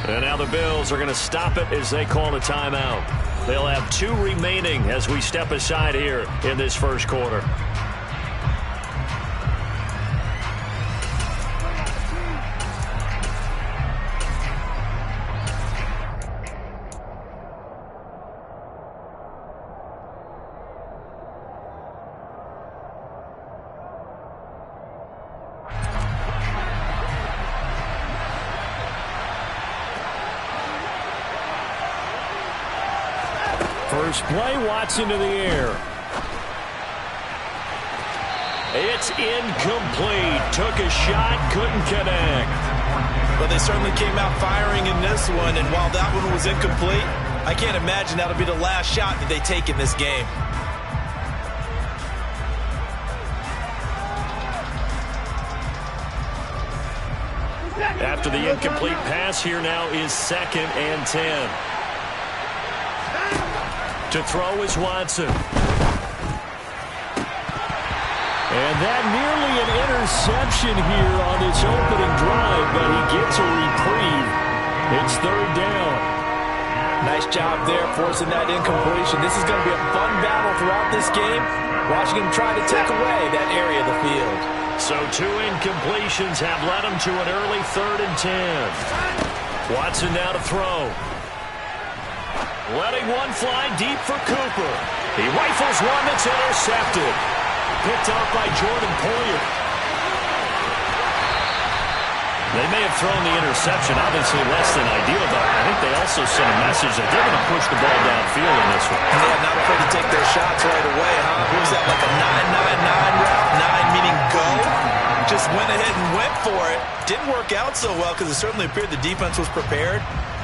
And now the Bills are going to stop it as they call a timeout. They'll have 2 remaining as we step aside here in this first quarter. First play, Watson to the air. It's incomplete. Took a shot, couldn't connect. But they certainly came out firing in this one, and while that one was incomplete, I can't imagine that'll be the last shot that they take in this game. After the incomplete pass, here now is 2nd and 10. To throw is Watson. And that nearly an interception here on this opening drive, but he gets a reprieve. It's 3rd down. Nice job there forcing that incompletion. This is going to be a fun battle throughout this game, watching him try to take away that area of the field. So 2 incompletions have led him to an early 3rd and 10. Watson now to throw. Letting one fly deep for Cooper. He rifles one that's intercepted. Picked off by Jordan Poyer. They may have thrown the interception, obviously less than ideal, but I think they also sent a message that they're going to push the ball downfield in this one. Yeah, not afraid to take their shots right away, huh? What was that, like a 9-9-9 route? 9 meaning go? Just went ahead and went for it. Didn't work out so well because it certainly appeared the defense was prepared.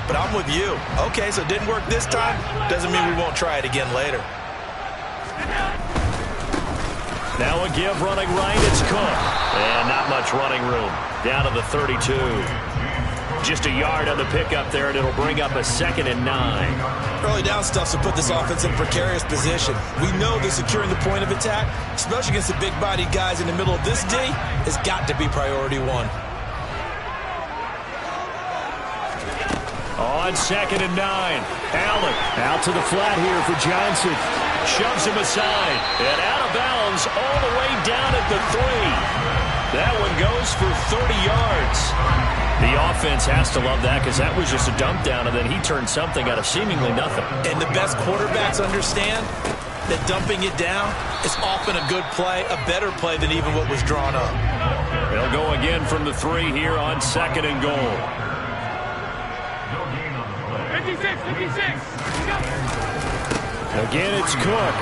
But I'm with you. Okay, so it didn't work this time. Doesn't mean we won't try it again later. Now a give running right. It's Cook. And not much running room. Down to the 32. Just a yard on the pickup there, and it'll bring up a 2nd and 9. Early down stuff to put this offense in a precarious position. We know that securing the point of attack, especially against the big-bodied guys in the middle of this D, has got to be priority 1. On 2nd and 9. Allen out to the flat here for Johnson. Shoves him aside. And out of bounds all the way down at the 3. That one goes for 30 yards. The offense has to love that because that was just a dump down, and then he turned something out of seemingly nothing. And the best quarterbacks understand that dumping it down is often a good play, a better play than even what was drawn up. They'll go again from the 3 here on 2nd and goal. 56. Again, it's Cook.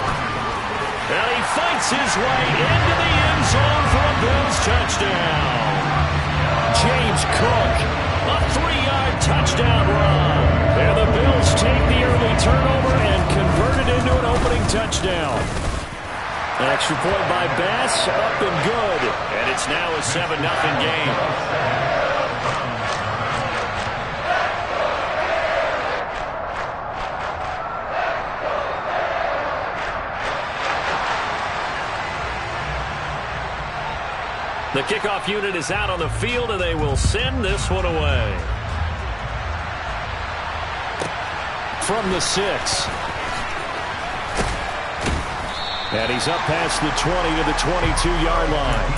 And he fights his way into the end zone for a Bills touchdown. James Cook, a 3-yard touchdown run. And the Bills take the early turnover and convert it into an opening touchdown. An extra point by Bass, up and good. And it's now a 7-0 game. The kickoff unit is out on the field, and they will send this one away. From the 6. And he's up past the 20 to the 22-yard line.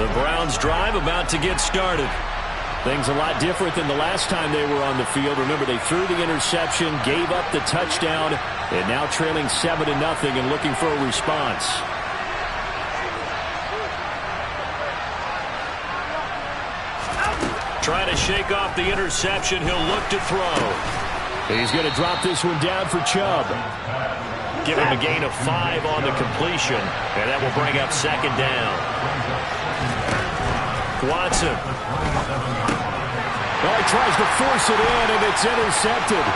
The Browns drive about to get started. Things a lot different than the last time they were on the field. Remember, they threw the interception, gave up the touchdown, and now trailing 7-0 and looking for a response. Trying to shake off the interception. He'll look to throw. He's going to drop this one down for Chubb. Give him a gain of 5 on the completion, and that will bring up 2nd down. Watson. Oh, he tries to force it in, and it's intercepted.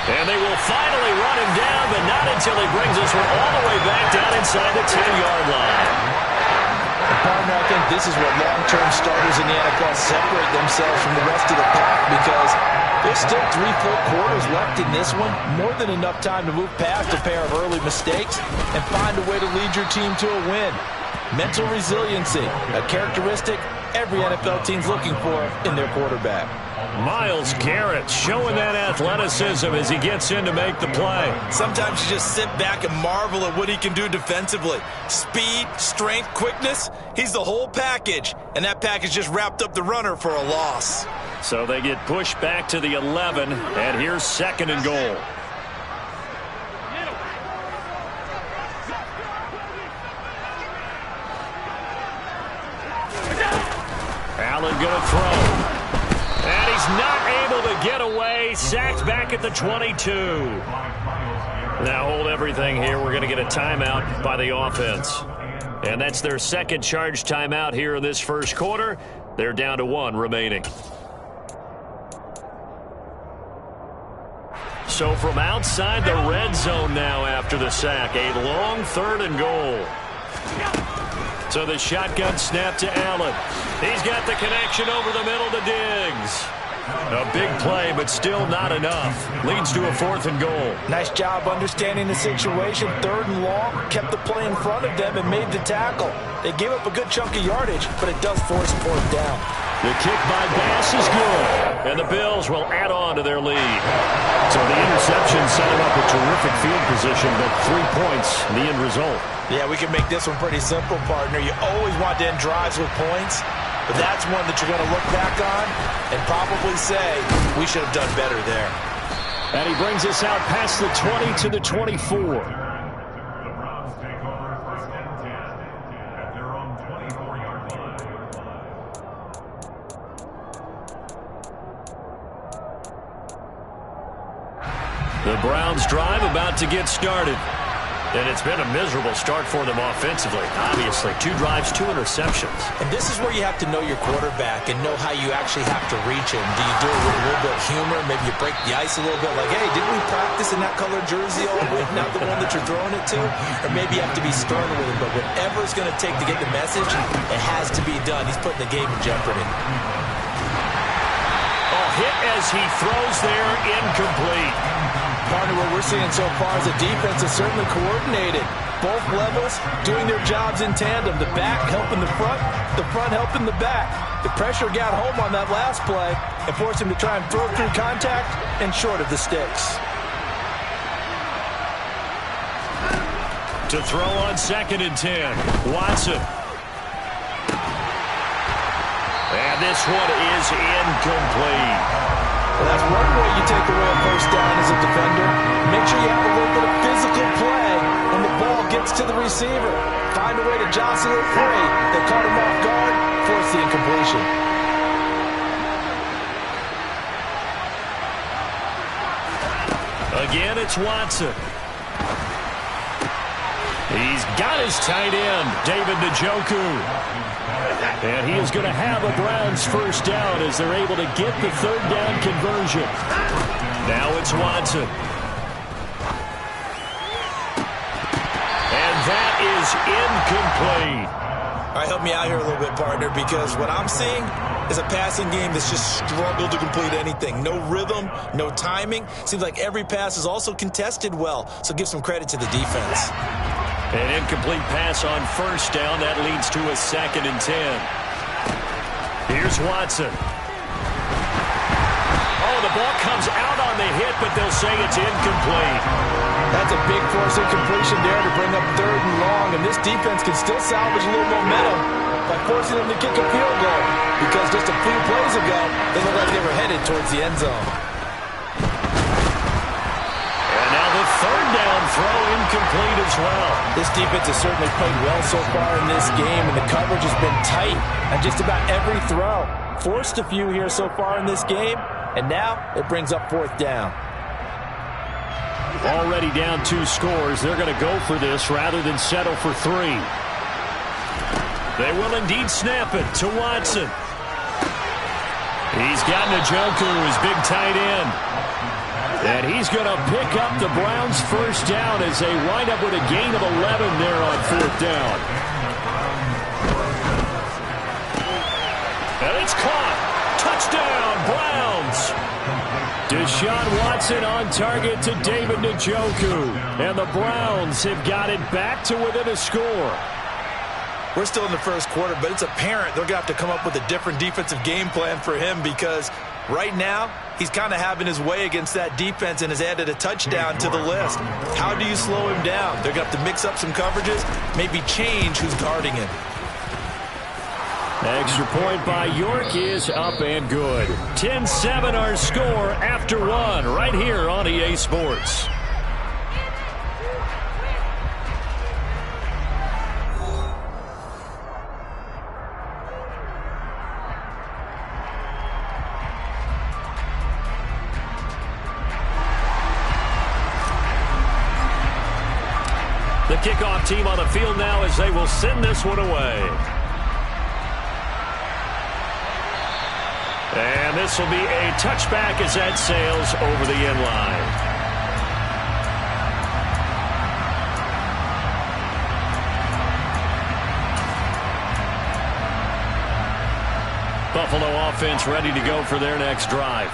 And they will finally run him down, but not until he brings us all the way back down inside the 10-yard line. Partner, I think this is what long-term starters in the NFL separate themselves from the rest of the pack, because there's still 3 full quarters left in this one. More than enough time to move past a pair of early mistakes and find a way to lead your team to a win. Mental resiliency, a characteristic every NFL team's looking for in their quarterback. Myles Garrett showing that athleticism as he gets in to make the play. Sometimes you just sit back and marvel at what he can do defensively. Speed, strength, quickness, he's the whole package. And that package just wrapped up the runner for a loss. So they get pushed back to the 11, and here's 2nd and goal. Allen going to throw. And he's not able to get away. Sacked back at the 22. Now hold everything here. We're going to get a timeout by the offense. And that's their 2nd charge timeout here in this first quarter. They're down to 1 remaining. So from outside the red zone now after the sack, a long 3rd and goal. So the shotgun snap to Allen. He's got the connection over the middle to Diggs. A big play, but still not enough. Leads to a 4th and goal. Nice job understanding the situation. 3rd and long, kept the play in front of them and made the tackle. They gave up a good chunk of yardage, but it does force 4th down. The kick by Bass is good, and the Bills will add on to their lead. So the interception set him up a terrific field position, but 3 points, the end result. Yeah, we can make this one pretty simple, partner. You always want to end drives with points, but that's one that you're going to look back on and probably say, we should have done better there. And he brings us out past the 20 to the 24. The Browns drive about to get started. And it's been a miserable start for them offensively. Obviously, 2 drives, 2 interceptions. And this is where you have to know your quarterback and know how you actually have to reach him. Do you do it with a little bit of humor? Maybe you break the ice a little bit, like, hey, didn't we practice in that colored jersey all week, not the one that you're throwing it to? Or maybe you have to be stern with him, but whatever it's going to take to get the message, it has to be done. He's putting the game in jeopardy. Hit as he throws there, incomplete. Partner, what we're seeing so far is the defense is certainly coordinated. Both levels doing their jobs in tandem. The back helping the front helping the back. The pressure got home on that last play and forced him to try and throw through contact and short of the sticks. To throw on 2nd and 10, Watson. And this one is incomplete. Well, that's one way you take away a 1st down as a defender. Make sure you have a little bit of physical play when the ball gets to the receiver. Find a way to jostle it free. They caught him off guard, force the incompletion. Again, it's Watson. He's got his tight end, David Njoku. And he is going to have a Browns 1st down as they're able to get the 3rd down conversion. Now it's Watson. And that is incomplete. All right, help me out here a little bit, partner, because what I'm seeing is a passing game that's just struggled to complete anything. No rhythm, no timing. Seems like every pass is also contested well, so give some credit to the defense. An incomplete pass on 1st down. That leads to a 2nd and 10. Here's Watson. Oh, the ball comes out on the hit, but they'll say it's incomplete. That's a big force incompletion there to bring up 3rd and long, and this defense can still salvage a little momentum by forcing them to kick a field goal, because just a few plays ago, they looked like they were headed towards the end zone. And now the 3rd down throw incomplete as well. This defense has certainly played well so far in this game, and the coverage has been tight on just about every throw. Forced a few here so far in this game, and now it brings up 4th down. Already down 2 scores. They're going to go for this rather than settle for 3. They will indeed snap it to Watson. He's got Njoku, his big tight end. And he's going to pick up the Browns' first down as they wind up with a gain of 11 there on fourth down. And it's caught. Touchdown, Browns. Deshaun Watson on target to David Njoku. And the Browns have got it back to within a score. We're still in the first quarter, but it's apparent they're going to have to come up with a different defensive game plan for him because right now he's kind of having his way against that defense and has added a touchdown to the list. How do you slow him down? They're going to have to mix up some coverages, maybe change who's guarding him. Extra point by York is up and good. 10-7 our score after one right here on EA Sports. The kickoff team on the field now as they will send this one away. And this will be a touchback as that sails over the end line. Buffalo offense ready to go for their next drive.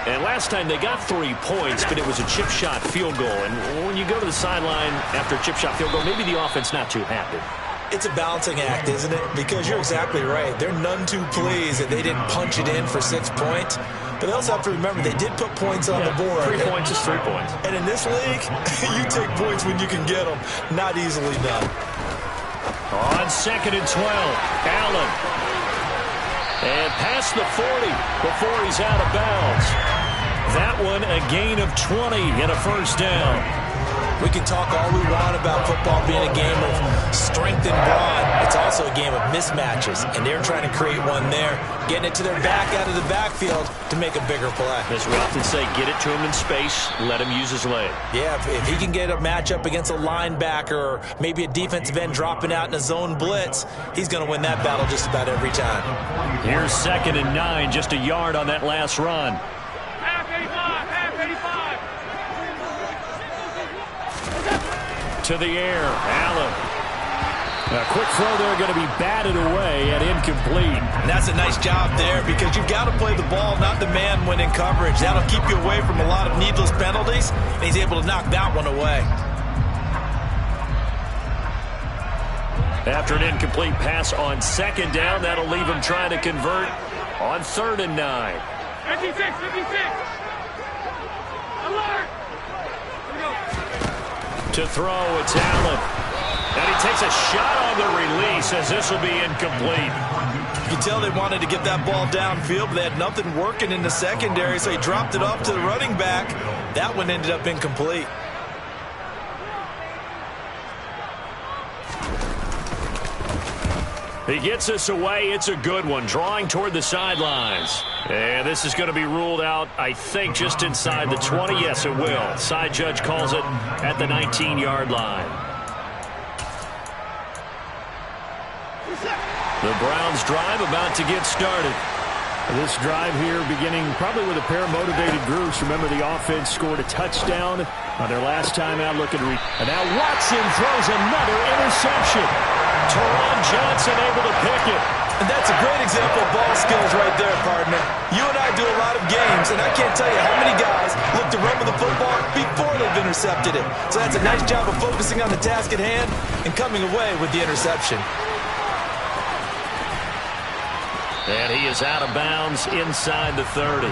And last time they got 3 points, but it was a chip shot field goal. And when you go to the sideline after a chip shot field goal, maybe the offense not too happy. It's a balancing act, isn't it? Because you're exactly right. They're none too pleased that they didn't punch it in for 6 points. But they also have to remember they did put points on the board. 3 points is 3 points. And in this league, you take points when you can get them. Not easily done. On 2nd and 12, Allen. And past the 40 before he's out of bounds. That one a gain of 20 and a first down. We can talk all we want about football being a game of strength and brawn. It's also a game of mismatches, and they're trying to create one there, getting it to their back out of the backfield to make a bigger play. As we often say, get it to him in space, let him use his leg. Yeah, if he can get a matchup against a linebacker or maybe a defensive end dropping out in a zone blitz, he's going to win that battle just about every time. Here's 2nd and 9, just a yard on that last run. To the air, Allen. A quick throw there going to be batted away and incomplete. And that's a nice job there because you've got to play the ball, not the man when in coverage. That'll keep you away from a lot of needless penalties, and he's able to knock that one away. After an incomplete pass on 2nd down, that'll leave him trying to convert on 3rd and 9. 56. Alert! To throw, it's Allen. And he takes a shot on the release as this will be incomplete. You can tell they wanted to get that ball downfield, but they had nothing working in the secondary, so he dropped it off to the running back. That one ended up incomplete. He gets us away. It's a good one, drawing toward the sidelines. And this is going to be ruled out, I think, just inside the 20. Yes, it will. Side judge calls it at the 19-yard line. The Browns drive about to get started. This drive here beginning probably with a pair of motivated groups. Remember, the offense scored a touchdown on their last time out looking to and now Watson throws another interception. Teron Johnson able to pick it. And that's a great example of ball skills right there, partner. You and I do a lot of games, and I can't tell you how many guys look to run with the football before they've intercepted it. So that's a nice job of focusing on the task at hand and coming away with the interception. And he is out of bounds inside the 30.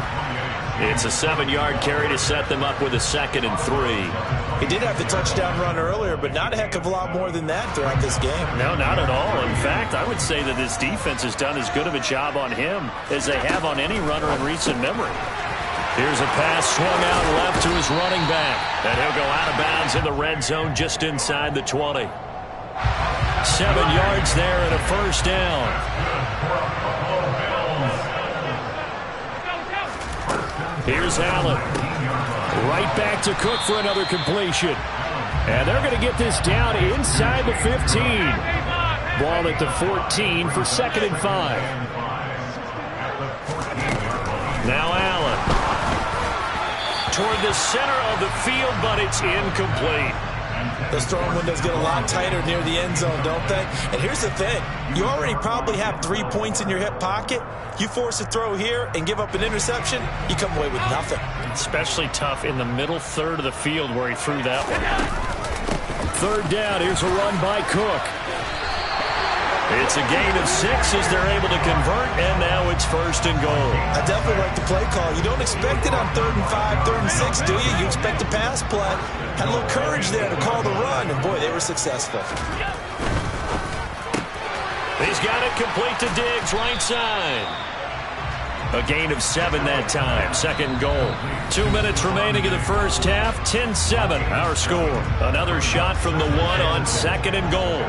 It's a 7-yard carry to set them up with a 2nd and 3. He did have the touchdown run earlier, but not a heck of a lot more than that throughout this game. No, not at all. In fact, I would say that this defense has done as good of a job on him as they have on any runner in recent memory. Here's a pass swung out left to his running back. And he'll go out of bounds in the red zone just inside the 20. 7 yards there and a first down. Here's Allen. Right back to Cook for another completion. And they're going to get this down inside the 15. Ball at the 14 for 2nd and 5. toward the center of the field, but it's incomplete. Those throwing windows get a lot tighter near the end zone, don't they? And here's the thing. You already probably have 3 points in your hip pocket. You force a throw here and give up an interception, you come away with nothing. Especially tough in the middle third of the field where he threw that one. Third down. Here's a run by Cook. It's a gain of 6 as they're able to convert, and now it's 1st and goal. I definitely like the play call. You don't expect it on 3rd and 5, 3rd and 6, do you? You expect a pass play. Had a little courage there to call the run, and boy, they were successful. He's got it complete to Diggs, right side. A gain of 7 that time. 2nd goal. 2 minutes remaining in the first half. 10-7, our score. Another shot from the 1 on 2nd and goal.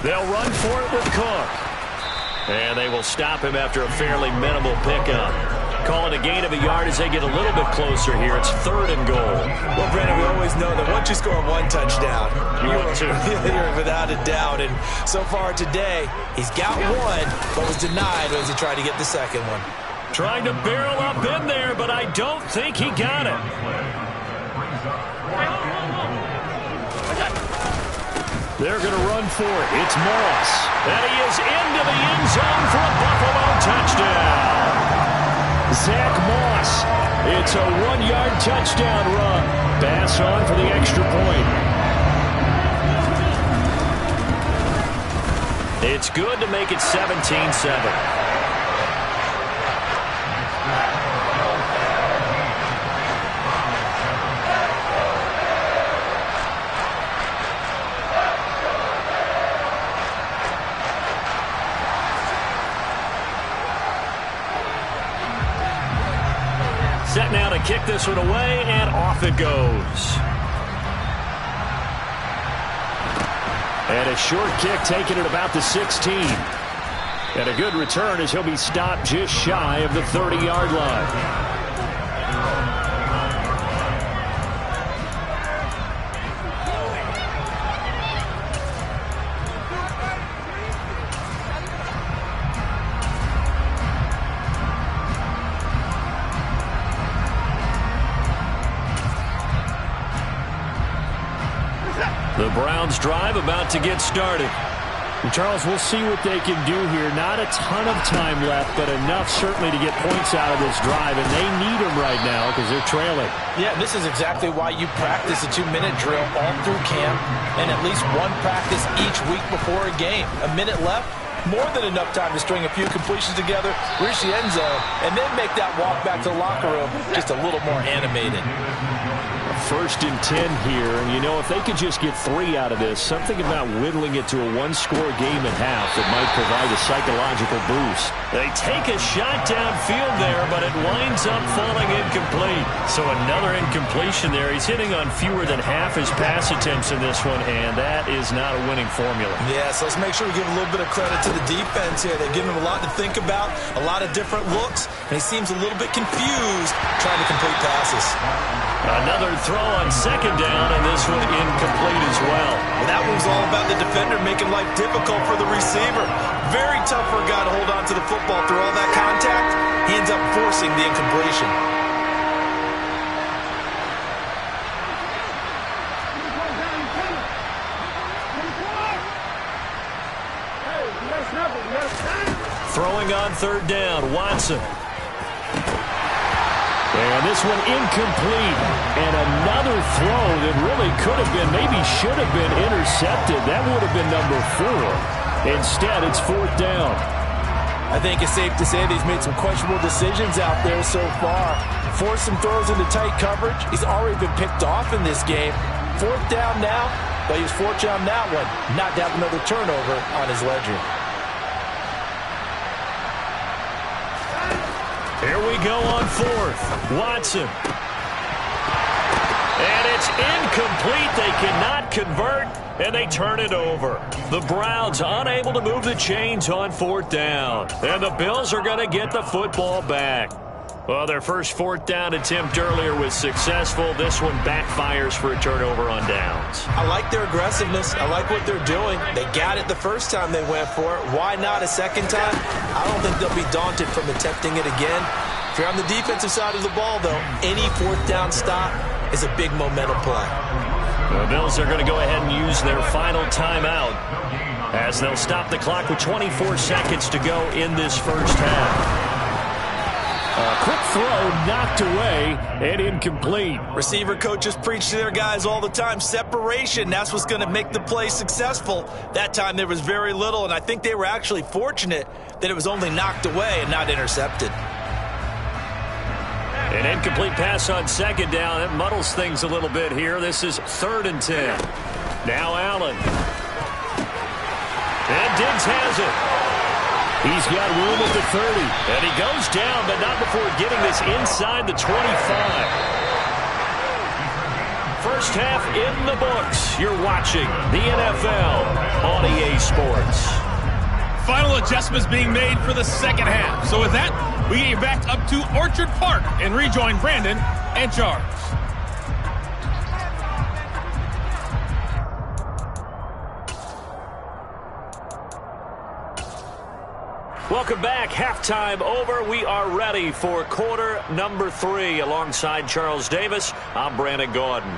They'll run for it with Cook. And they will stop him after a fairly minimal pickup. Call it a gain of a yard as they get a little bit closer here. It's 3rd and goal. Well, Brandon, we always know that once you score 1 touchdown, you're without a doubt. And so far today, he's got 1, but was denied as he tried to get the 2nd one. Trying to barrel up in there, but I don't think he got it. They're going to run for it. It's Moss. And he is into the end zone for a Buffalo touchdown. Zach Moss. It's a 1-yard touchdown run. Pass on for the extra point. It's good to make it 17-7. Set now to kick this one away, and off it goes. And a short kick taken at about the 16. And a good return as he'll be stopped just shy of the 30-yard line. The Browns drive about to get started. And Charles, we'll see what they can do here. Not a ton of time left, but enough certainly to get points out of this drive, and they need them right now because they're trailing. Yeah, this is exactly why you practice a 2-minute drill all through camp and at least 1 practice each week before a game. A minute left, more than enough time to string a few completions together, reach the end zone, and then make that walk back to the locker room just a little more animated. 1st and 10 here, and you know, if they could just get 3 out of this, something about whittling it to a 1-score game at half that might provide a psychological boost. They take a shot downfield there, but it winds up falling incomplete. So another incompletion there. He's hitting on fewer than half his pass attempts in this one, and that is not a winning formula. Yeah, so let's make sure we give a little bit of credit to the defense here. They've given him a lot to think about, a lot of different looks, and he seems a little bit confused trying to complete passes. Another throw on 2nd down, and this one incomplete as well. That one was all about the defender making life difficult for the receiver. Very tough for a guy to hold on to the football through all that contact. He ends up forcing the incompletion. Throwing on 3rd down, Watson. And this one incomplete. And another throw that really could have been, maybe should have been intercepted. That would have been number 4. Instead, it's 4th down. I think it's safe to say that he's made some questionable decisions out there so far. Forced some throws into tight coverage. He's already been picked off in this game. 4th down now, but he was fortunate on that one not to have another turnover on his ledger. Here we go on 4th. Watson. And it's incomplete. They cannot convert, and they turn it over. The Browns unable to move the chains on 4th down. And the Bills are going to get the football back. Well, their first fourth down attempt earlier was successful. This one backfires for a turnover on downs. I like their aggressiveness. I like what they're doing. They got it the first time they went for it. Why not a second time? I don't think they'll be daunted from attempting it again. If you're on the defensive side of the ball, though, any fourth down stop is a big momentum play. The Bills are going to go ahead and use their final timeout as they'll stop the clock with 24 seconds to go in this first half. A quick throw knocked away and incomplete. Receiver coaches preach to their guys all the time. Separation, that's what's going to make the play successful. That time there was very little, and I think they were actually fortunate that it was only knocked away and not intercepted. An incomplete pass on second down. It muddles things a little bit here. This is 3rd and 10. Now Allen. And Diggs has it. He's got room at the 30. And he goes down, but not before getting this inside the 25. First half in the books. You're watching the NFL on EA Sports. Final adjustments being made for the second half. So with that, we get you back up to Orchard Park and rejoin Brandon and Charles. Welcome back. Halftime over. We are ready for quarter number 3. Alongside Charles Davis, I'm Brandon Gordon.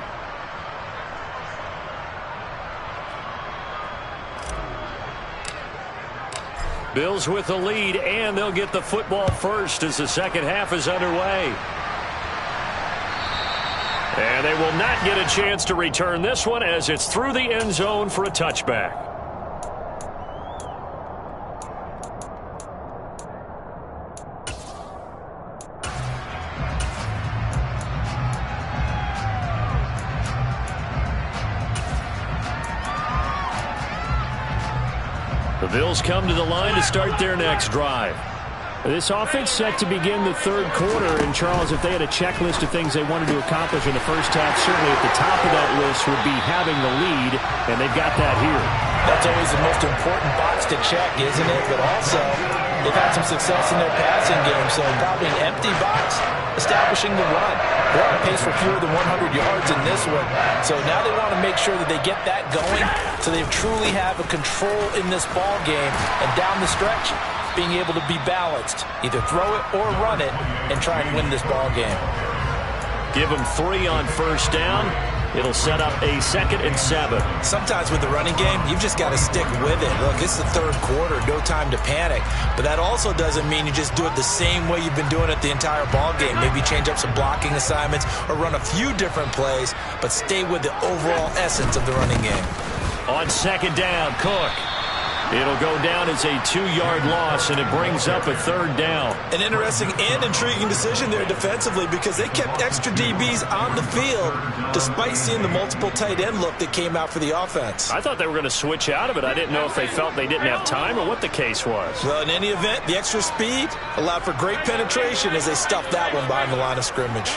Bills with the lead, and they'll get the football first as the second half is underway. And they will not get a chance to return this one as it's through the end zone for a touchback. The Bills come to the line to start their next drive. This offense set to begin the third quarter. And, Charles, if they had a checklist of things they wanted to accomplish in the first half, certainly at the top of that list would be having the lead, and they've got that here. That's always the most important box to check, isn't it? But also, they've had some success in their passing game, so probably an empty box, establishing the run. They're on pace for fewer than 100 yards in this one. So now they want to make sure that they get that going so they truly have a control in this ball game. And down the stretch, being able to be balanced. Either throw it or run it and try and win this ball game. Give them 3 on first down. It'll set up a 2nd and 7. Sometimes with the running game, you've just got to stick with it. Look, it's the third quarter, no time to panic. But that also doesn't mean you just do it the same way you've been doing it the entire ball game. Maybe change up some blocking assignments or run a few different plays, but stay with the overall essence of the running game. On second down, Cook. It'll go down as a 2-yard loss, and it brings up a 3rd down. An interesting and intriguing decision there defensively because they kept extra DBs on the field despite seeing the multiple tight end look that came out for the offense. I thought they were going to switch out of it. I didn't know if they felt they didn't have time or what the case was. Well, in any event, the extra speed allowed for great penetration as they stuffed that one behind the line of scrimmage.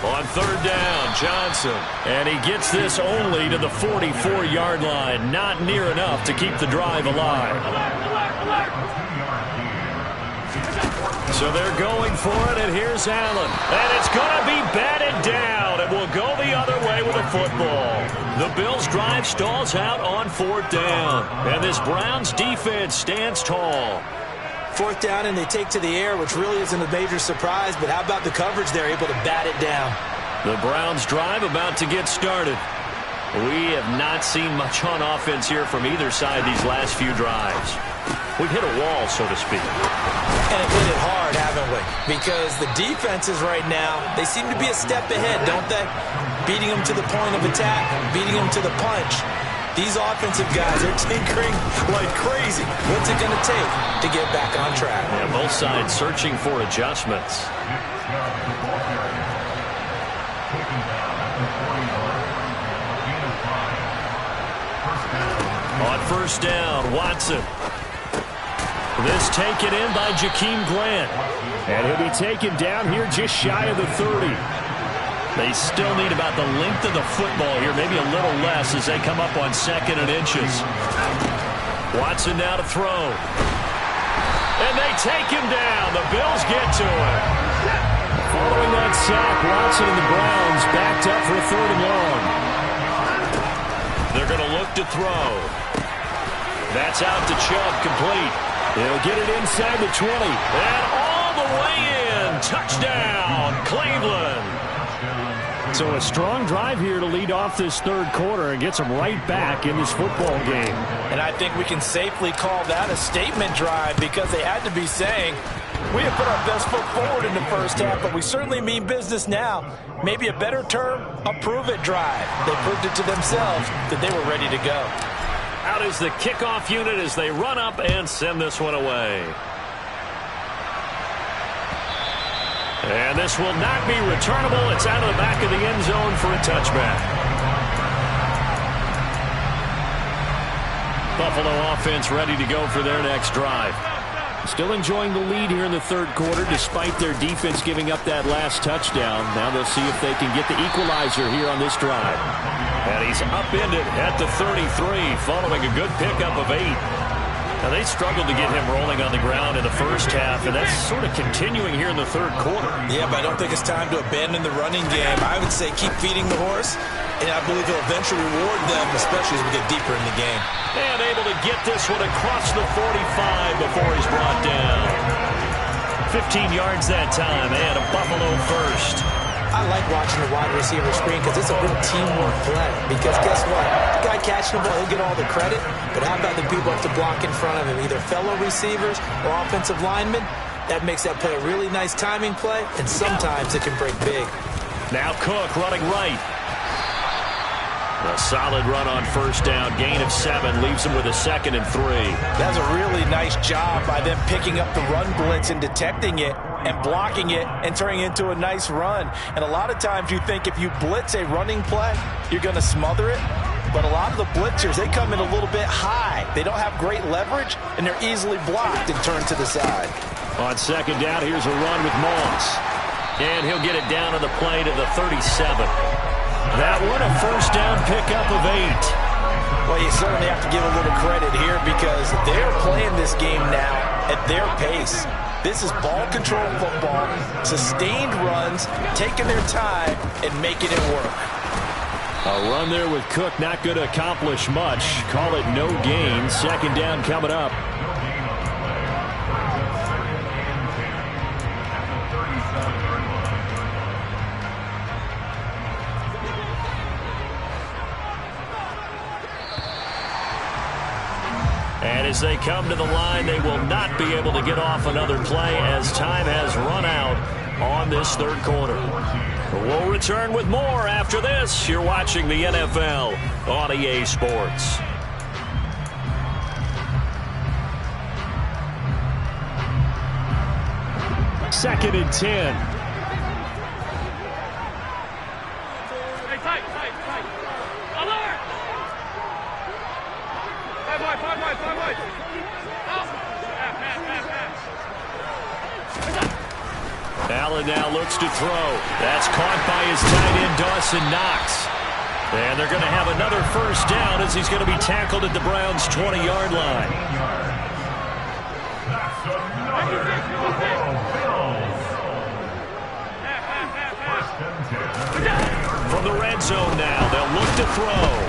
On 3rd down, Johnson. And he gets this only to the 44-yard line. Not near enough to keep the drive alive. So they're going for it, and here's Allen. And it's going to be batted down. It will go the other way with a football. The Bills' drive stalls out on 4th down. And this Browns defense stands tall. 4th down, and they take to the air, which really isn't a major surprise. But how about the coverage there, able to bat it down? The Browns' drive about to get started. We have not seen much on offense here from either side these last few drives. We've hit a wall, so to speak. And it hit it hard, haven't we? Because the defenses right now, they seem to be a step ahead, don't they? Beating them to the point of attack, beating them to the punch. These offensive guys are tinkering like crazy. What's it going to take to get back on track? Yeah, both sides searching for adjustments. On 1st down, Watson. This taken in by Jakeem Grant. And he'll be taken down here just shy of the 30. They still need about the length of the football here, maybe a little less as they come up on 2nd and inches. Watson now to throw. And And they take him down. The Bills get to him. Following that sack, Watson and the Browns backed up for a 3rd and long. They're going to look to throw. That's out to Chubb, complete. He'll get it inside the 20. And all the way in. Touchdown, Cleveland. So a strong drive here to lead off this 3rd quarter and gets them right back in this football game. And I think we can safely call that a statement drive because they had to be saying, we have put our best foot forward in the first half, but we certainly mean business now. Maybe a better term, a prove-it drive. They proved it to themselves that they were ready to go. Out is the kickoff unit as they run up and send this one away. And this will not be returnable. It's out of the back of the end zone for a touchback. Buffalo offense ready to go for their next drive. Still enjoying the lead here in the 3rd quarter despite their defense giving up that last touchdown. Now they'll see if they can get the equalizer here on this drive. And he's upended at the 33 following a good pickup of 8. Now, they struggled to get him rolling on the ground in the first half, and that's sort of continuing here in the 3rd quarter. Yeah, but I don't think it's time to abandon the running game. I would say keep feeding the horse, and I believe he'll eventually reward them, especially as we get deeper in the game. And able to get this one across the 45 before he's brought down. 15 yards that time, and a Buffalo first. I like watching the wide receiver screen because it's a real teamwork play. Because guess what? The guy catching the ball, he'll get all the credit. But how about the people up to block in front of him, either fellow receivers or offensive linemen? That makes that play a really nice timing play, and sometimes it can break big. Now Cook running right. A solid run on first down. Gain of 7 leaves him with a 2nd and 3. That's a really nice job by them picking up the run blitz and detecting it and blocking it and turning it into a nice run. And a lot of times you think if you blitz a running play, you're going to smother it. But a lot of the blitzers, they come in a little bit high. They don't have great leverage, and they're easily blocked and turned to the side. On 2nd down, here's a run with Moss. And he'll get it down to the play to the 37. That one, a first down pickup of 8. Well, you certainly have to give a little credit here because they're playing this game now at their pace. This is ball control football, sustained runs, taking their time, and making it work. A run there with Cook not going to accomplish much. Call it no gain. 2nd down coming up. And as they come to the line, they will not be able to get off another play as time has run out on this 3rd quarter. We'll return with more after this. You're watching the NFL on EA Sports. Second and 10. Hey, tight. Alert! 5 wide. Allen now looks to throw. That's caught by his tight end, Dawson Knox. And they're going to have another first down as he's going to be tackled at the Browns' 20-yard line. From the red zone now, they'll look to throw.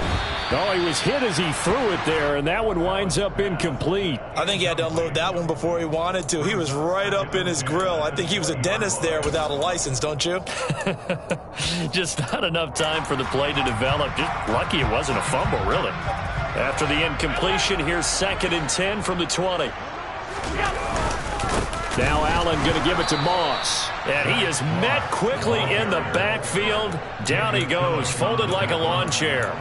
Oh, he was hit as he threw it there, and that one winds up incomplete. I think he had to unload that one before he wanted to. He was right up in his grill. I think he was a dentist there without a license, don't you? Just not enough time for the play to develop. Just lucky it wasn't a fumble, really. After the incompletion, here's 2nd and 10 from the 20. Now Allen going to give it to Moss. And he is met quickly in the backfield. Down he goes, folded like a lawn chair.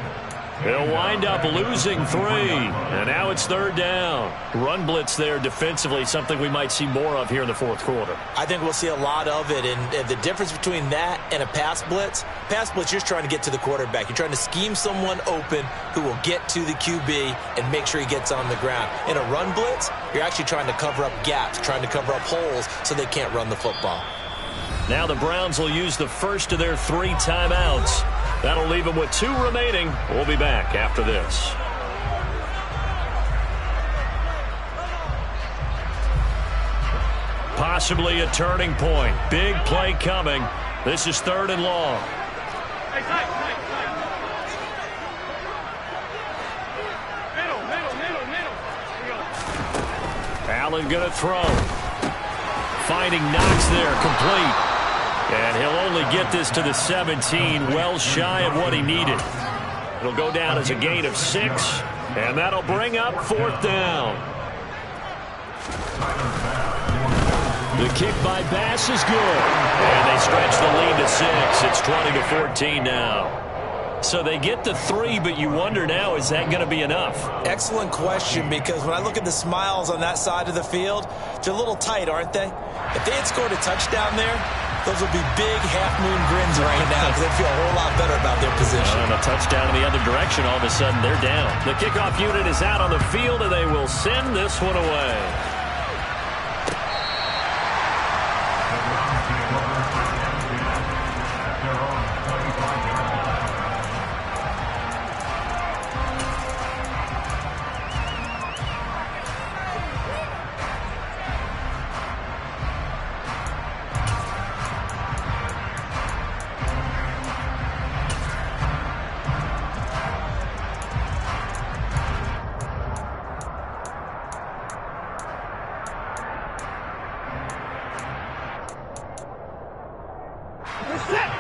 He'll wind up losing 3. And now it's 3rd down. Run blitz there defensively, something we might see more of here in the 4th quarter. I think we'll see a lot of it. And the difference between that and a pass blitz, you're just trying to get to the quarterback. You're trying to scheme someone open who will get to the QB and make sure he gets on the ground. In a run blitz, you're actually trying to cover up gaps, trying to cover up holes so they can't run the football. Now the Browns will use the first of their 3 timeouts. That'll leave them with 2 remaining. We'll be back after this. Possibly a turning point. Big play coming. This is 3rd and long. Allen going to throw. Finding Knox there, complete. And he'll only get this to the 17, well shy of what he needed. It'll go down as a gain of 6, and that'll bring up 4th down. The kick by Bass is good. And they stretch the lead to 6. It's 20-14 now. So they get to 3, but you wonder now, is that going to be enough? Excellent question, because when I look at the smiles on that side of the field, they're a little tight, aren't they? If they had scored a touchdown there, those would be big half-moon grins right now because they feel a whole lot better about their position. And a touchdown in the other direction, all of a sudden they're down. The kickoff unit is out on the field, and they will send this one away.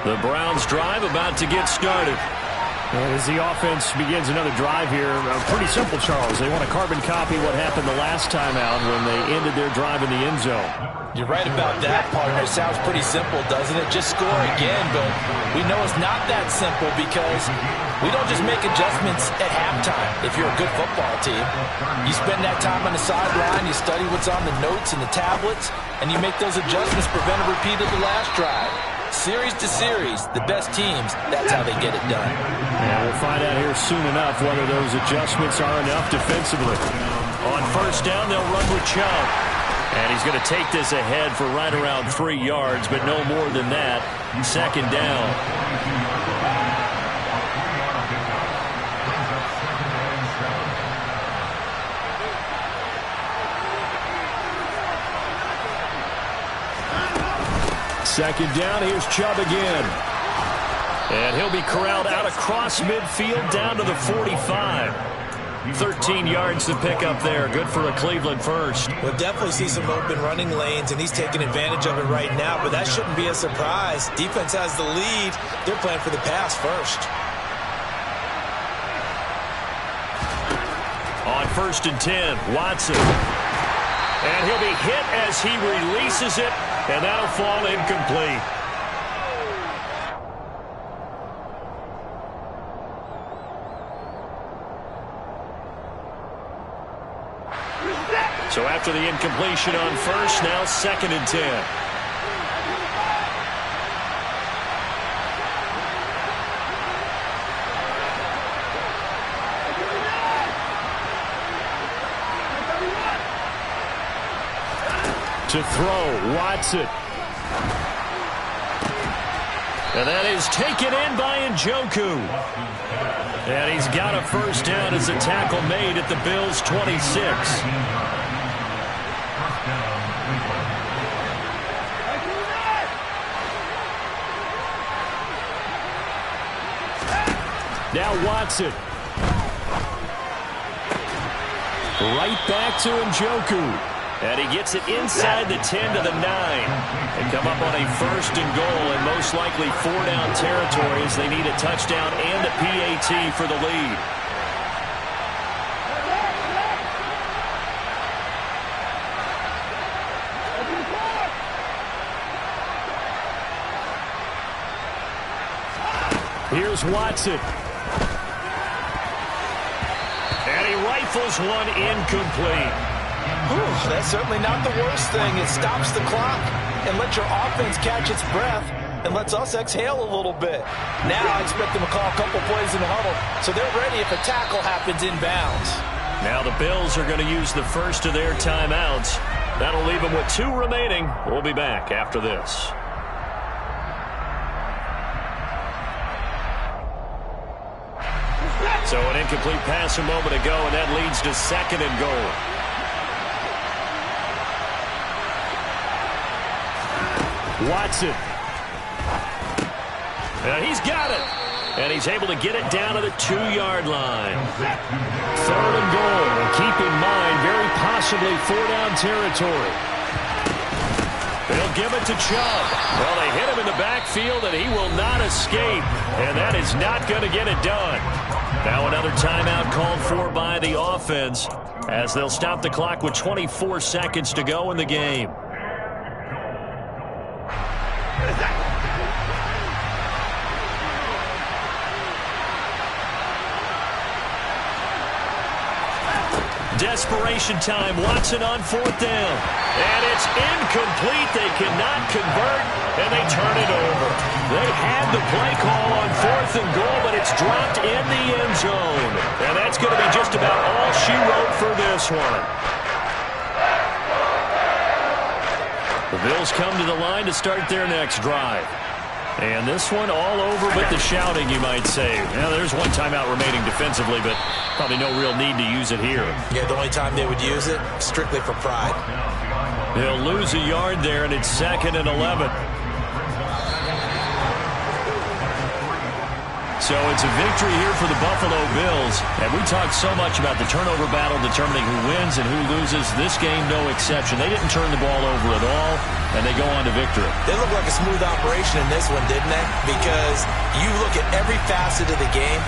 The Browns drive about to get started. As the offense begins another drive here, pretty simple, Charles. They want to carbon copy what happened the last time out when they ended their drive in the end zone. You're right about that, partner. It sounds pretty simple, doesn't it? Just score again, but we know it's not that simple because we don't just make adjustments at halftime if you're a good football team. You spend that time on the sideline, you study what's on the notes and the tablets, and you make those adjustments, prevent a repeat of the last drive. Series to series, the best teams, that's how they get it done. And we'll find out here soon enough whether those adjustments are enough defensively. On 1st down, they'll run with Chubb. And he's going to take this ahead for right around 3 yards, but no more than that. 2nd down. Second down, here's Chubb again. And he'll be corralled out across midfield down to the 45. 13 yards to pick up there. Good for a Cleveland first. We'll definitely see some open running lanes, and he's taking advantage of it right now, but that shouldn't be a surprise. Defense has the lead. They're playing for the pass first. On 1st and 10, Watson. And he'll be hit as he releases it, and that'll fall incomplete. So after the incompletion on 1st, now 2nd and 10. To throw, Watson. And that is taken in by Njoku. And he's got a 1st down as a tackle made at the Bills' 26. Now Watson. Right back to Njoku. And he gets it inside the 10 to the 9. And come up on a 1st and goal and most likely 4-down territory as they need a touchdown and a PAT for the lead. Here's Watson. And he rifles one incomplete. Whew, that's certainly not the worst thing. It stops the clock and lets your offense catch its breath and lets us exhale a little bit. Now I expect them to call a couple plays in the huddle so they're ready if a tackle happens inbounds. Now the Bills are going to use the first of their timeouts. That'll leave them with 2 remaining. We'll be back after this. So an incomplete pass a moment ago, and that leads to 2nd and goal. Watson. And he's got it. And he's able to get it down to the 2-yard line. 3rd and goal. Keep in mind, very possibly 4-down territory. They'll give it to Chubb. Well, they hit him in the backfield, and he will not escape. And that is not going to get it done. Now another timeout called for by the offense as they'll stop the clock with 24 seconds to go in the game. Desperation time. Watson on 4th down. And it's incomplete. They cannot convert, and they turn it over. They had the play call on 4th and goal, but it's dropped in the end zone. And that's going to be just about all she wrote for this one. The Bills come to the line to start their next drive. And this one all over but the shouting, you might say. Now, there's one timeout remaining defensively, but probably no real need to use it here. Yeah, the only time they would use it, strictly for pride. They'll lose a yard there, and it's 2nd and 11. So it's a victory here for the Buffalo Bills. And we talked so much about the turnover battle determining who wins and who loses. This game, no exception. They didn't turn the ball over at all, and they go on to victory. They look like a smooth operation in this one, didn't they? Because you look at every facet of the game,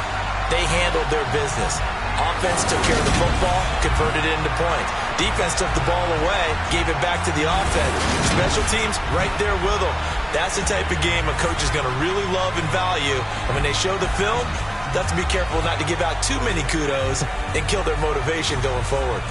they handled their business. Offense took care of the football, converted it into points. Defense took the ball away, gave it back to the offense. Special teams right there with them. That's the type of game a coach is going to really love and value. And when they show the film, they have to be careful not to give out too many kudos and kill their motivation going forward.